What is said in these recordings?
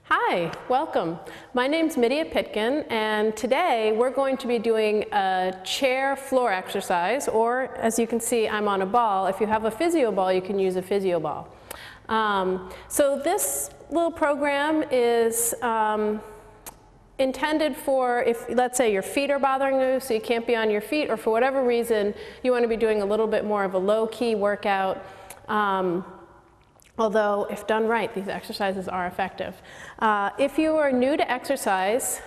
Hi, welcome. My name's Middia Pitkin, and today we're going to be doing a chair floor exercise, or as you can see, I'm on a ball. If you have a physio ball, you can use a physio ball. So this little program is intended for if, let's say, your feet are bothering you, so you can't be on your feet, or for whatever reason, you want to be doing a little bit more of a low-key workout. Although, if done right, these exercises are effective. If you are new to exercise,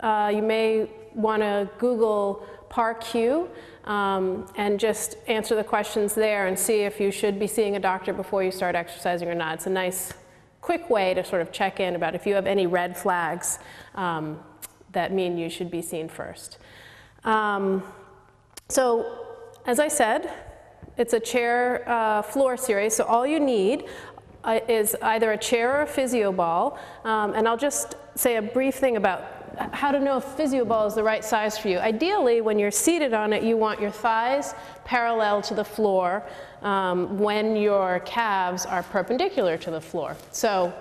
you may want to Google PAR-Q and just answer the questions there and see if you should be seeing a doctor before you start exercising or not. It's a nice, quick way to sort of check in about if you have any red flags that mean you should be seen first. So, as I said, it's a chair floor series, so all you need is either a chair or a physio ball. And I'll just say a brief thing about how to know if physio ball is the right size for you. Ideally, when you're seated on it, you want your thighs parallel to the floor when your calves are perpendicular to the floor. So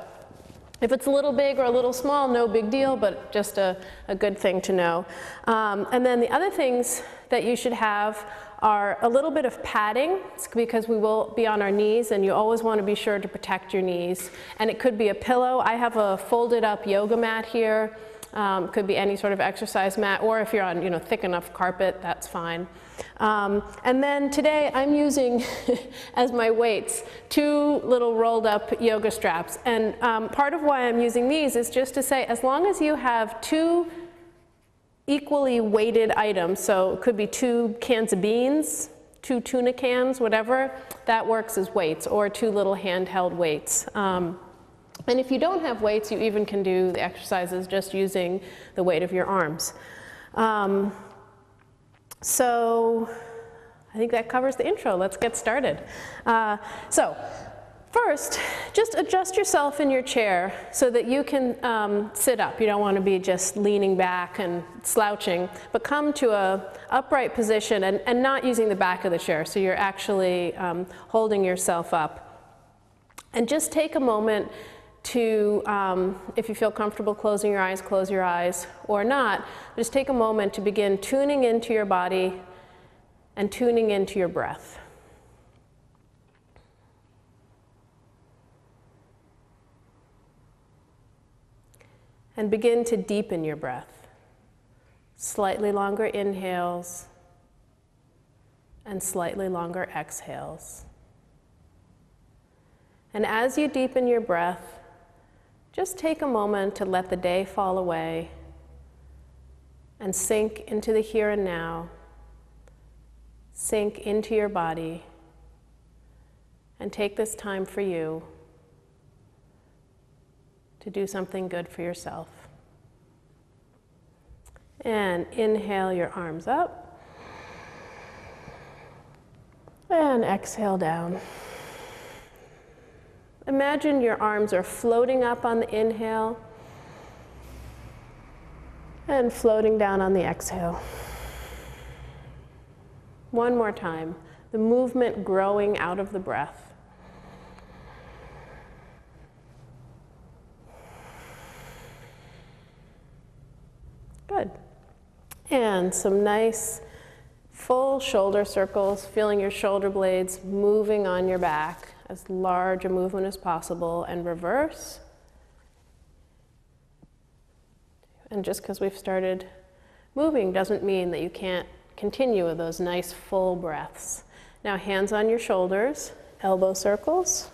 if it's a little big or a little small, no big deal, but just a good thing to know. And then the other things that you should have are a little bit of padding, because we will be on our knees, and you always want to be sure to protect your knees. And it could be a pillow. I have a folded up yoga mat here. Could be any sort of exercise mat, or if you're on thick enough carpet, that's fine. And then today I'm using as my weights 2 little rolled up yoga straps. And part of why I'm using these is just to say, as long as you have 2 equally weighted items, so it could be 2 cans of beans, 2 tuna cans, whatever, that works as weights, or 2 little handheld weights. And if you don't have weights, you even can do the exercises just using the weight of your arms. So I think that covers the intro. Let's get started. So first, just adjust yourself in your chair so that you can sit up. You don't want to be just leaning back and slouching, but come to an upright position and not using the back of the chair, so you're actually holding yourself up. And just take a moment to, if you feel comfortable closing your eyes, close your eyes, or not, just take a moment to begin tuning into your body and tuning into your breath. And begin to deepen your breath. Slightly longer inhales and slightly longer exhales. And as you deepen your breath, just take a moment to let the day fall away and sink into the here and now, sink into your body, and take this time for you to do something good for yourself. And inhale your arms up, and exhale down. Imagine your arms are floating up on the inhale and floating down on the exhale. One more time, the movement growing out of the breath. Good. And some nice full shoulder circles, feeling your shoulder blades moving on your back, as large a movement as possible, and reverse. And just because we've started moving doesn't mean that you can't continue with those nice full breaths. Now hands on your shoulders, elbow circles.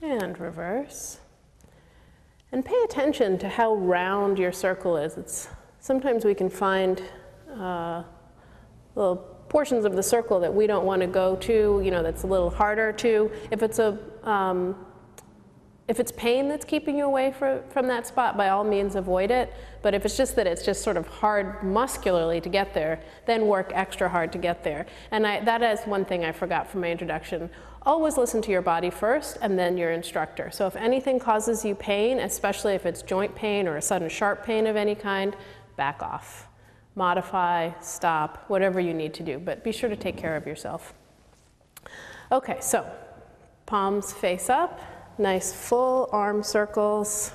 And reverse. And pay attention to how round your circle is. Sometimes we can find little portions of the circle that we don't want to go to, that's a little harder to. If it's pain that's keeping you away from that spot, by all means avoid it. But if it's just that it's just sort of hard muscularly to get there, then work extra hard to get there. And that is one thing I forgot from my introduction. Always listen to your body first and then your instructor. So if anything causes you pain, especially if it's joint pain or a sudden sharp pain of any kind, back off. Modify, stop, whatever you need to do, but be sure to take care of yourself. Okay, so palms face up, nice full arm circles.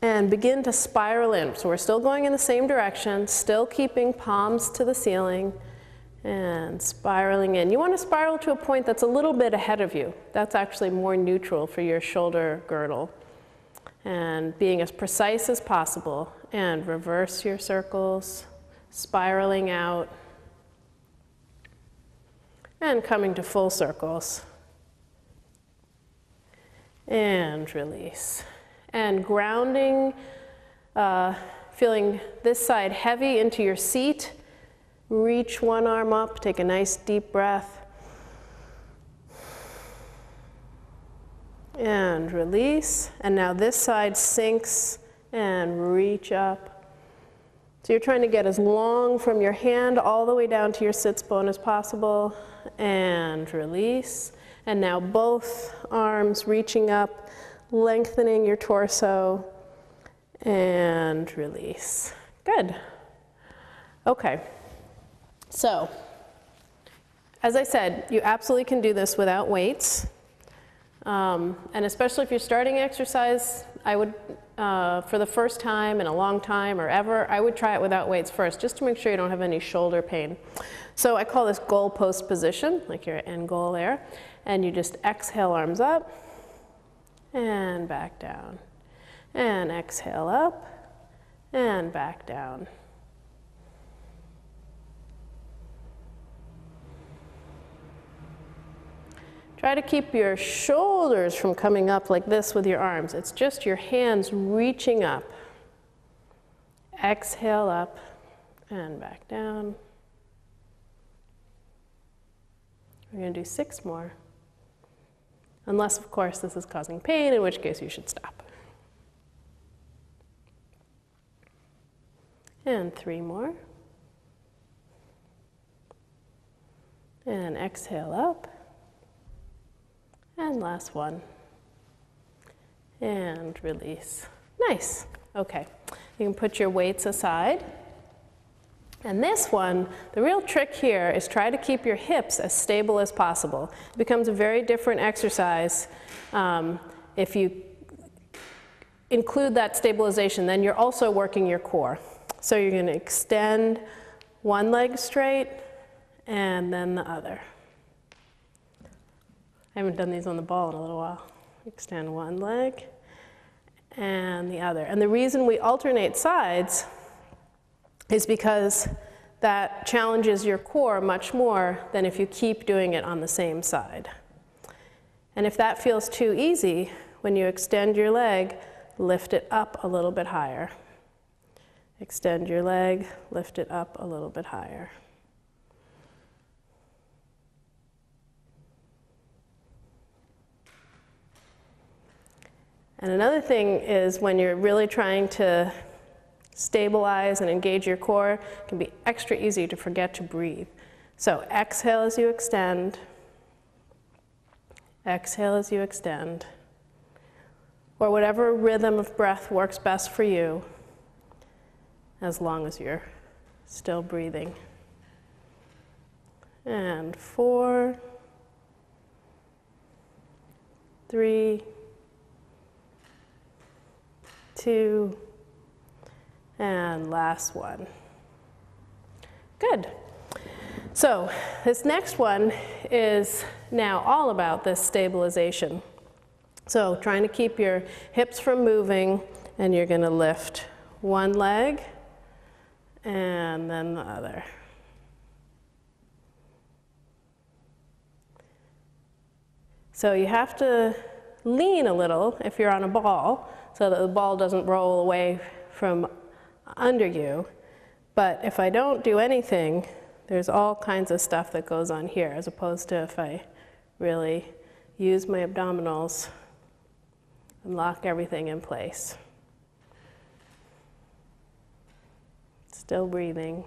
And begin to spiral in. So we're still going in the same direction, still keeping palms to the ceiling and spiraling in. You want to spiral to a point that's a little bit ahead of you. That's actually more neutral for your shoulder girdle. And being as precise as possible. And reverse your circles, spiraling out. And coming to full circles. And release. And grounding, feeling this side heavy into your seat. Reach one arm up, take a nice deep breath. And release. And now this side sinks and reach up. So you're trying to get as long from your hand all the way down to your sits bone as possible. And release. And now both arms reaching up, lengthening your torso, and release. Good. Okay. So, as I said, you absolutely can do this without weights. And especially if you're starting exercise, I would, for the first time in a long time or ever, I would try it without weights first, just to make sure you don't have any shoulder pain. So I call this goal post position, like your end goal there. And you just exhale, arms up. And back down. And exhale up. And back down. Try to keep your shoulders from coming up like this with your arms. It's just your hands reaching up. Exhale up and back down. We're going to do 6 more. Unless, of course, this is causing pain, in which case you should stop. And 3 more. And exhale up. And last one. And release. Nice. Okay. You can put your weights aside. And this one, the real trick here is try to keep your hips as stable as possible. It becomes a very different exercise if you include that stabilization. Then you're also working your core. So you're going to extend one leg straight and then the other. I haven't done these on the ball in a little while. Extend one leg and the other. And the reason we alternate sides is because that challenges your core much more than if you keep doing it on the same side. And if that feels too easy, when you extend your leg, lift it up a little bit higher. Extend your leg, lift it up a little bit higher. And another thing is when you're really trying to stabilize and engage your core, it can be extra easy to forget to breathe. So exhale as you extend. Exhale as you extend. Or whatever rhythm of breath works best for you, as long as you're still breathing. And 4, 3, 2, and last one. Good. So this next one is now all about this stabilization. So trying to keep your hips from moving, and you're going to lift one leg and then the other. So you have to lean a little if you're on a ball, so that the ball doesn't roll away from under you. But if I don't do anything, there's all kinds of stuff that goes on here, as opposed to if I really use my abdominals and lock everything in place. Still breathing.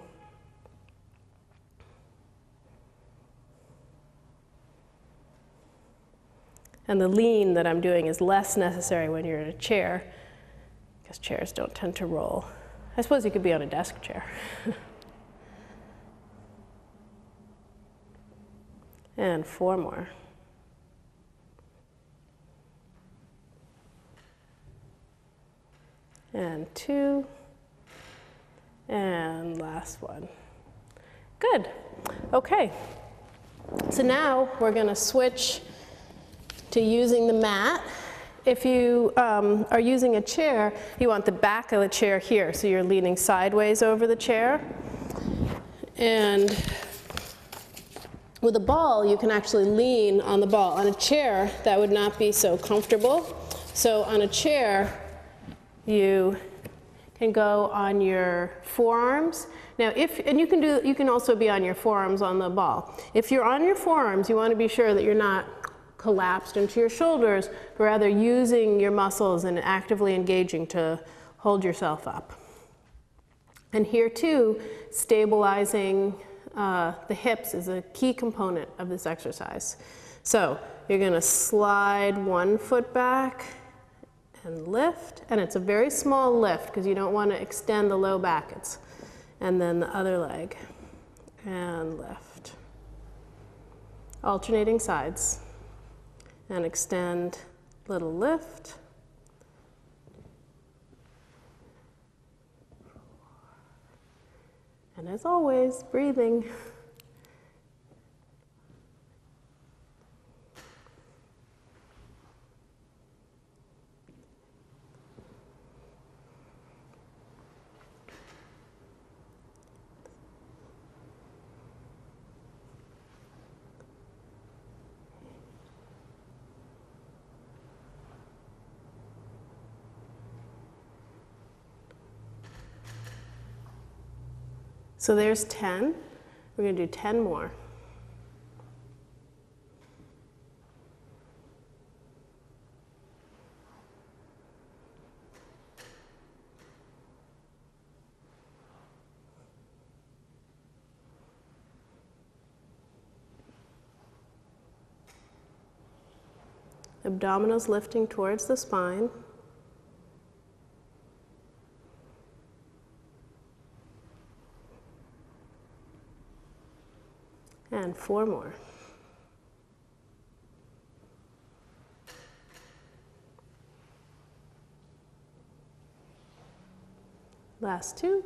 And the lean that I'm doing is less necessary when you're in a chair, because chairs don't tend to roll. I suppose you could be on a desk chair. And 4 more. And 2. And last one. Good. Okay. So now we're going to switch to using the mat. If you are using a chair, you want the back of the chair here, so you're leaning sideways over the chair. And with a ball, you can actually lean on the ball. On a chair, that would not be so comfortable. So on a chair, you can go on your forearms. Now, and you can also be on your forearms on the ball. If you're on your forearms, you want to be sure that you're not collapsed into your shoulders, but rather using your muscles and actively engaging to hold yourself up. And here too, stabilizing the hips is a key component of this exercise. So you're going to slide one foot back and lift, and it's a very small lift because you don't want to extend the low back. And then the other leg, and lift. Alternating sides. And extend, little lift. And as always, breathing. So there's 10. We're going to do 10 more. Abdominals lifting towards the spine. And 4 more. Last 2.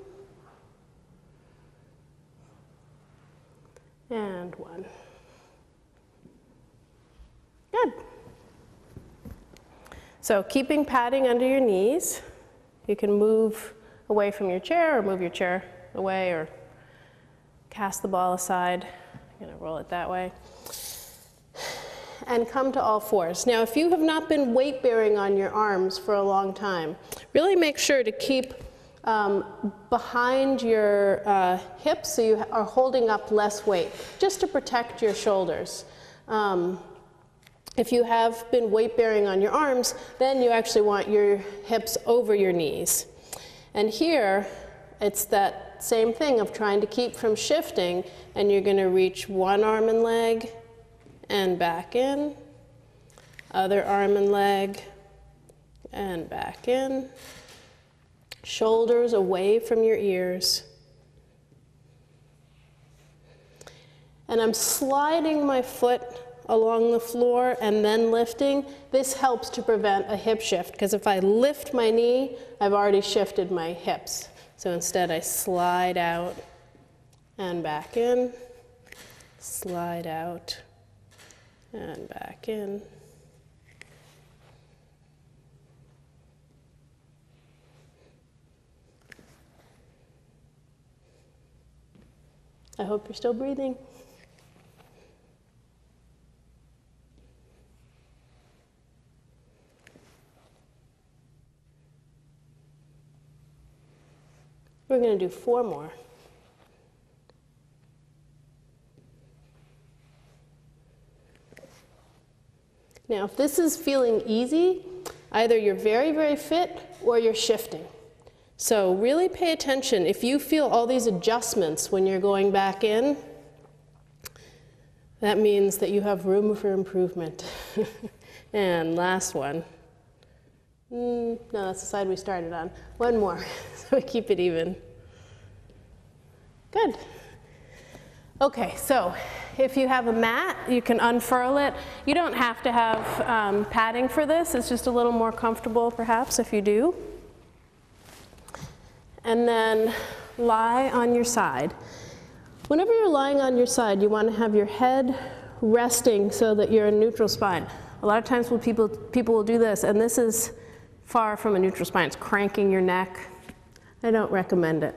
And 1. Good. So keeping padding under your knees. You can move away from your chair or move your chair away or cast the ball aside. I'm going to roll it that way. And come to all fours. Now, if you have not been weight bearing on your arms for a long time, really make sure to keep behind your hips so you are holding up less weight, just to protect your shoulders. If you have been weight bearing on your arms, then you actually want your hips over your knees. And here, it's that same thing of trying to keep from shifting, and you're going to reach one arm and leg and back in, other arm and leg and back in, shoulders away from your ears. And I'm sliding my foot along the floor and then lifting. This helps to prevent a hip shift, because if I lift my knee, I've already shifted my hips. So instead I slide out and back in, slide out and back in. I hope you're still breathing. We're going to do 4 more. Now, if this is feeling easy, either you're very, very fit or you're shifting. So really pay attention. If you feel all these adjustments when you're going back in, that means that you have room for improvement. And last one. No, that's the side we started on. 1 more, so we keep it even. Good. Okay, so if you have a mat, you can unfurl it. You don't have to have padding for this. It's just a little more comfortable perhaps if you do. And then lie on your side. Whenever you're lying on your side, you want to have your head resting so that you're in neutral spine. A lot of times people will do this, and this is far from a neutral spine. It's cranking your neck. I don't recommend it.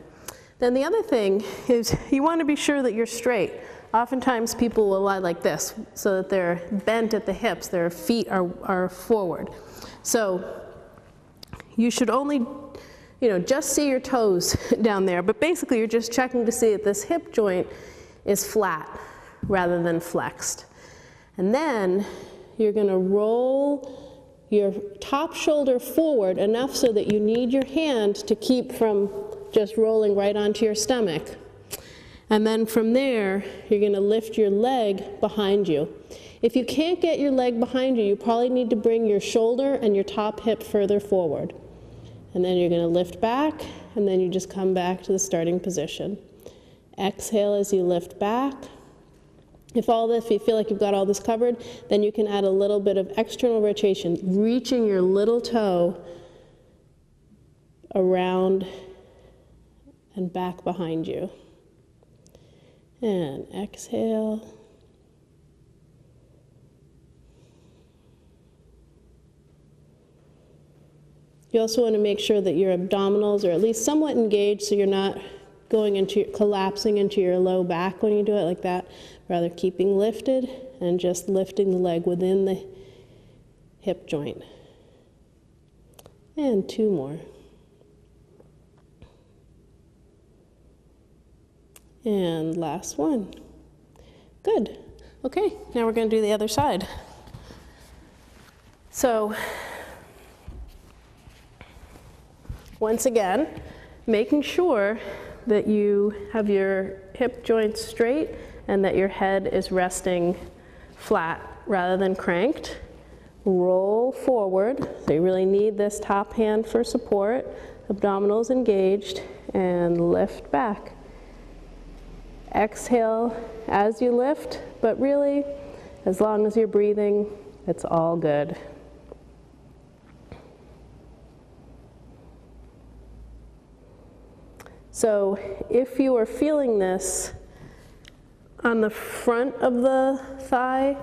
Then the other thing is you want to be sure that you're straight. Oftentimes people will lie like this so that they're bent at the hips, their feet are forward. So you should only, just see your toes down there, but basically you're just checking to see that this hip joint is flat rather than flexed. And then you're going to roll your top shoulder forward enough so that you need your hand to keep from just rolling right onto your stomach. And then from there, you're going to lift your leg behind you. If you can't get your leg behind you, you probably need to bring your shoulder and your top hip further forward. And then you're going to lift back, and then you just come back to the starting position. Exhale as you lift back. If you feel like you've got all this covered, then you can add a little bit of external rotation, reaching your little toe around and back behind you. And exhale. You also want to make sure that your abdominals are at least somewhat engaged so you're not collapsing into your low back when you do it like that. Rather keeping lifted and just lifting the leg within the hip joint. And 2 more. And last one. Good. Okay, now we're going to do the other side. So, once again, making sure that you have your hip joints straight and that your head is resting flat rather than cranked. Roll forward. So you really need this top hand for support. Abdominals engaged, and lift back. Exhale as you lift, but really, as long as you're breathing, it's all good. So if you are feeling this on the front of the thigh,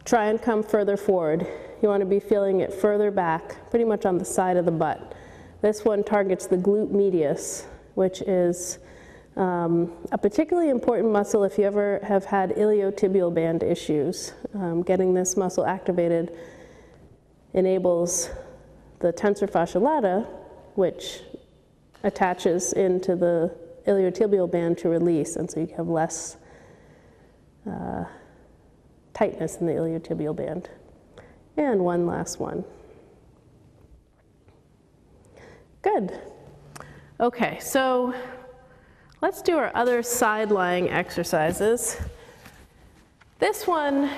try and come further forward. You want to be feeling it further back, pretty much on the side of the butt. This one targets the glute medius, which is a particularly important muscle if you ever have had iliotibial band issues. Getting this muscle activated enables the tensor fascia lata, which attaches into the iliotibial band to release, and so you have less tightness in the iliotibial band. And one last one. Good. Okay, so let's do our other side lying exercises. This one,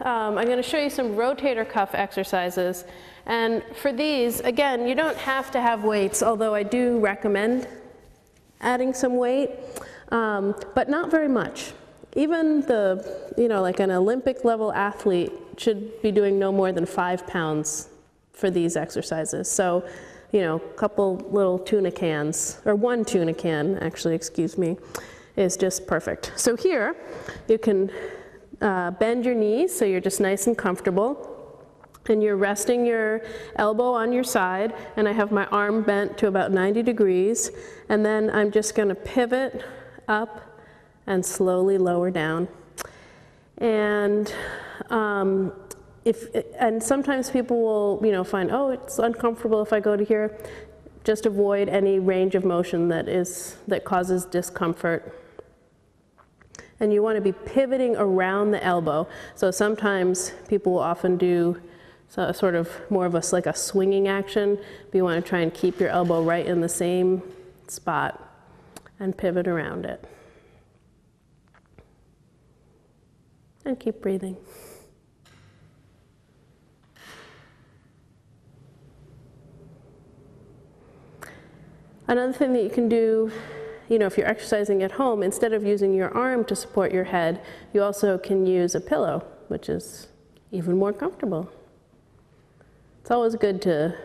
I'm going to show you some rotator cuff exercises. And for these, again, you don't have to have weights, although I do recommend adding some weight, but not very much. Even like an Olympic level athlete should be doing no more than 5 pounds for these exercises. So, a couple little tuna cans, or 1 tuna can, actually, excuse me, is just perfect. So here, you can bend your knees so you're just nice and comfortable. And you're resting your elbow on your side, and I have my arm bent to about 90 degrees, and then I'm just going to pivot up and slowly lower down. And sometimes people will, find, oh, it's uncomfortable if I go to here. Just avoid any range of motion that causes discomfort. And you want to be pivoting around the elbow. So sometimes people will often do sort of more of like a swinging action, but you want to try and keep your elbow right in the same spot and pivot around it. And keep breathing. Another thing that you can do if you're exercising at home, instead of using your arm to support your head, you also can use a pillow, which is even more comfortable. It's always good to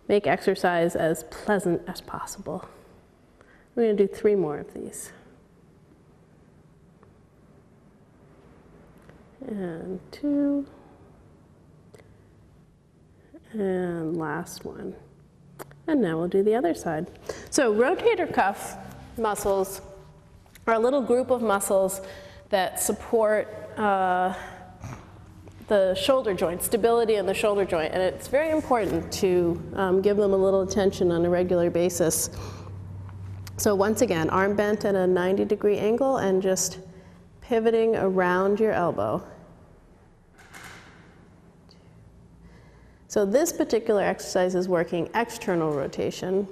make exercise as pleasant as possible. We're going to do 3 more of these. And 2. And last one. And now we'll do the other side. So rotator cuff muscles are a little group of muscles that support the shoulder joint, stability in the shoulder joint. And it's very important to give them a little attention on a regular basis. So once again, arm bent at a 90-degree angle and just pivoting around your elbow. So this particular exercise is working external rotation.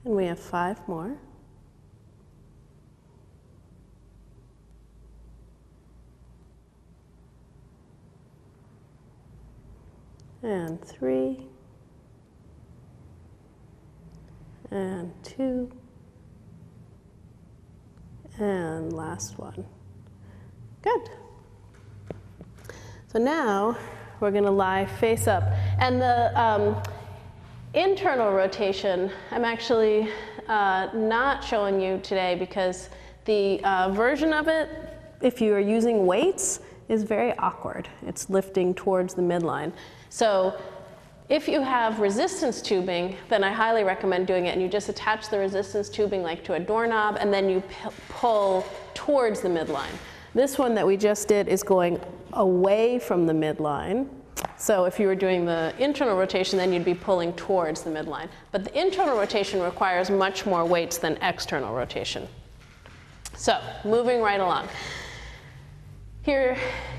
And we have 5 more. And 3. And 2. And last one. Good. So now we're going to lie face up. And the internal rotation, I'm actually not showing you today because the version of it, if you are using weights, is very awkward. It's lifting towards the midline. So if you have resistance tubing, then I highly recommend doing it, and you just attach the resistance tubing like to a doorknob, and then you pull towards the midline. This one that we just did is going away from the midline. So if you were doing the internal rotation, then you'd be pulling towards the midline. But the internal rotation requires much more weights than external rotation. So moving right along. Here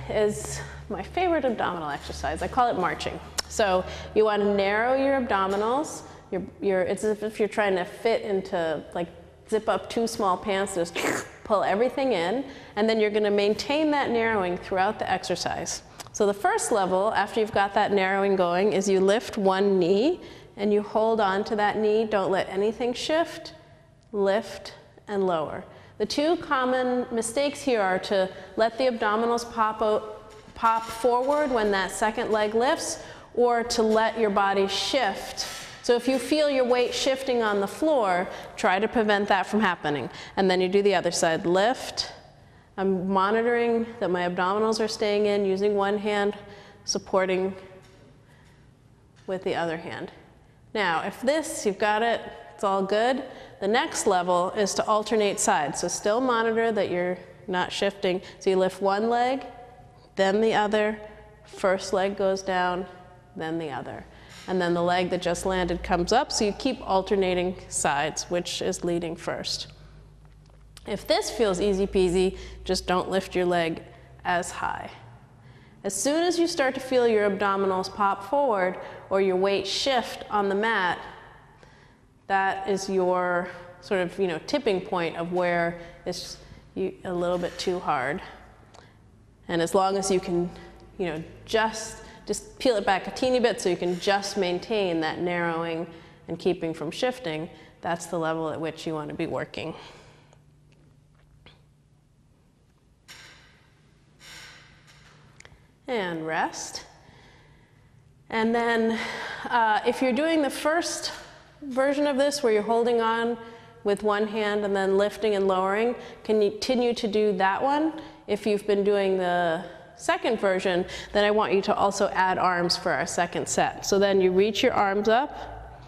is my favorite abdominal exercise. I call it marching. So you want to narrow your abdominals. It's as if you're trying to fit into, like, zip up 2 small pants, just pull everything in, and then you're going to maintain that narrowing throughout the exercise. So the first level, after you've got that narrowing going, is you lift one knee and you hold on to that knee. Don't let anything shift. Lift and lower. The 2 common mistakes here are to let the abdominals pop forward when that second leg lifts, or to let your body shift. So if you feel your weight shifting on the floor, try to prevent that from happening. And then you do the other side. Lift. I'm monitoring that my abdominals are staying in, using one hand, supporting with the other hand. Now, if this, you've got it, it's all good. The next level is to alternate sides. So still monitor that you're not shifting. So you lift one leg, then the other, first leg goes down, then the other. And then the leg that just landed comes up, so you keep alternating sides, which is leading first. If this feels easy peasy, just don't lift your leg as high. As soon as you start to feel your abdominals pop forward or your weight shift on the mat, that is your sort of, tipping point of where it's a little bit too hard. And as long as you can, just peel it back a teeny bit so you can just maintain that narrowing and keeping from shifting, that's the level at which you want to be working. And rest. And then if you're doing the first version of this where you're holding on with one hand and then lifting and lowering, continue to do that one. If you've been doing the second version, then I want you to also add arms for our second set. So then you reach your arms up,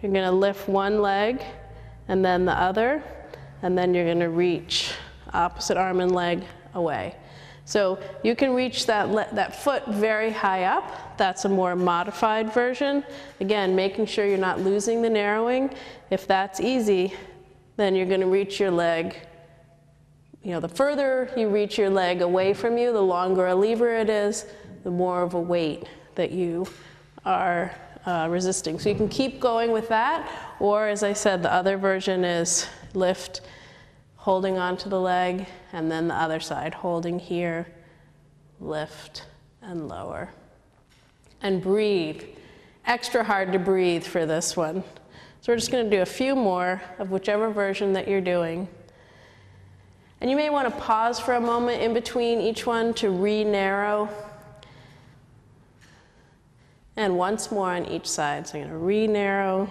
you're going to lift one leg and then the other, and then you're going to reach opposite arm and leg away. So you can reach that foot very high up. That's a more modified version. Again, making sure you're not losing the narrowing. If that's easy, then you're going to reach your leg the further you reach your leg away from you, the longer a lever it is, the more of a weight that you are resisting. So you can keep going with that, or as I said, the other version is lift, holding onto the leg, and then the other side, holding here, lift, and lower. And breathe. Extra hard to breathe for this one. So we're just going to do a few more of whichever version that you're doing. And you may want to pause for a moment in between each one to re-narrow. And once more on each side. So I'm going to re-narrow.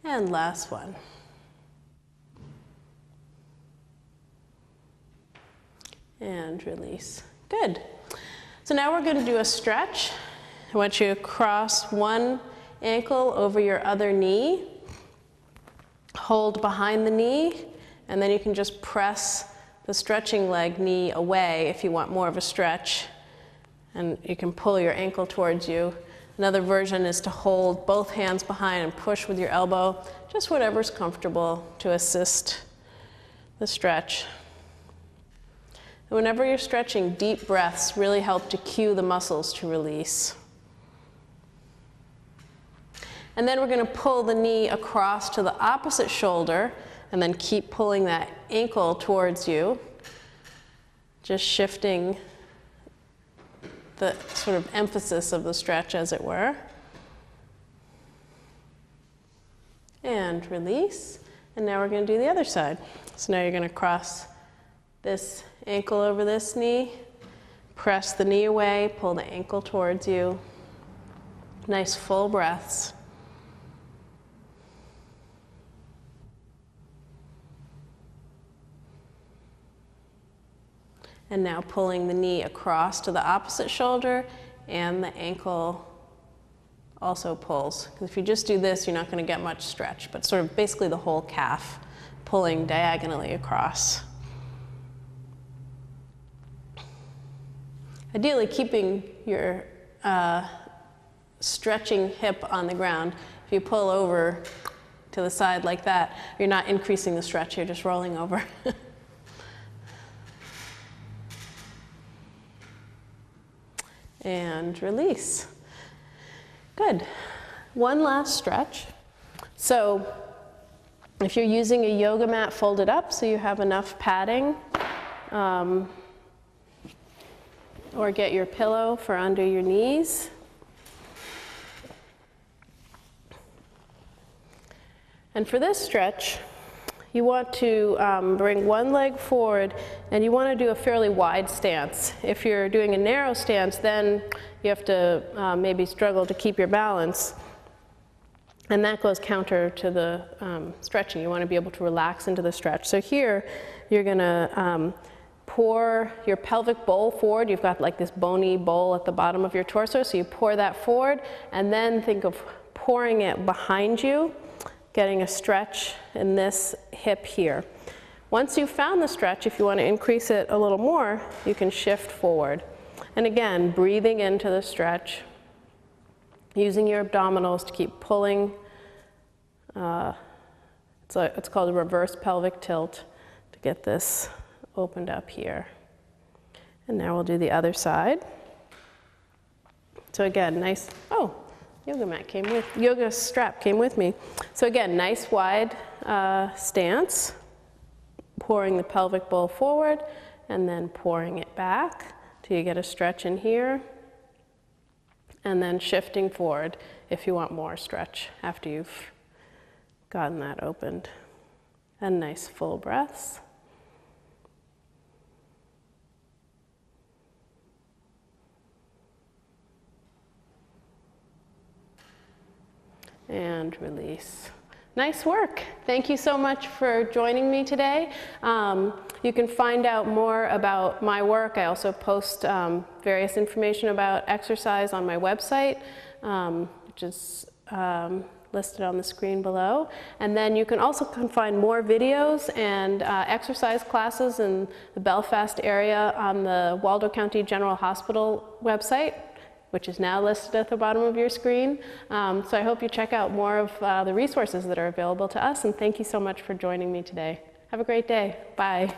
And last one. And release. Good. So now we're going to do a stretch. I want you to cross one ankle over your other knee. Hold behind the knee, and then you can just press the stretching leg knee away if you want more of a stretch. And you can pull your ankle towards you. Another version is to hold both hands behind and push with your elbow, just whatever's comfortable to assist the stretch. And whenever you're stretching, deep breaths really help to cue the muscles to release. And then we're going to pull the knee across to the opposite shoulder and then keep pulling that ankle towards you, just shifting the sort of emphasis of the stretch, as it were. And release. And now we're going to do the other side. So now you're going to cross this ankle over this knee, press the knee away, pull the ankle towards you. Nice full breaths. And now pulling the knee across to the opposite shoulder, and the ankle also pulls. Because if you just do this, you're not going to get much stretch, but sort of basically the whole calf pulling diagonally across. Ideally, keeping your stretching hip on the ground. If you pull over to the side like that, you're not increasing the stretch, you're just rolling over. And release. Good. One last stretch. So if you're using a yoga mat, fold it up so you have enough padding. Or get your pillow for under your knees. And for this stretch, you want to bring one leg forward, and you want to do a fairly wide stance. If you're doing a narrow stance, then you have to maybe struggle to keep your balance. And that goes counter to the stretching. You want to be able to relax into the stretch. So here, you're going to pour your pelvic bowl forward. You've got like this bony bowl at the bottom of your torso, so you pour that forward, and then think of pouring it behind you, getting a stretch in this hip here. Once you've found the stretch, if you want to increase it a little more, you can shift forward. And again, breathing into the stretch, using your abdominals to keep pulling. It's called a reverse pelvic tilt to get this opened up here. And now we'll do the other side. So again, nice, yoga strap came with me. So again, nice wide stance, pouring the pelvic bowl forward and then pouring it back till you get a stretch in here, and then shifting forward if you want more stretch after you've gotten that opened. And nice full breaths. And release. Nice work. Thank you so much for joining me today. You can find out more about my work. I also post various information about exercise on my website, which is listed on the screen below. And then you can also find more videos and exercise classes in the Belfast area on the Waldo County General Hospital website. which is now listed at the bottom of your screen. So I hope you check out more of the resources that are available to us, and thank you so much for joining me today. Have a great day. Bye.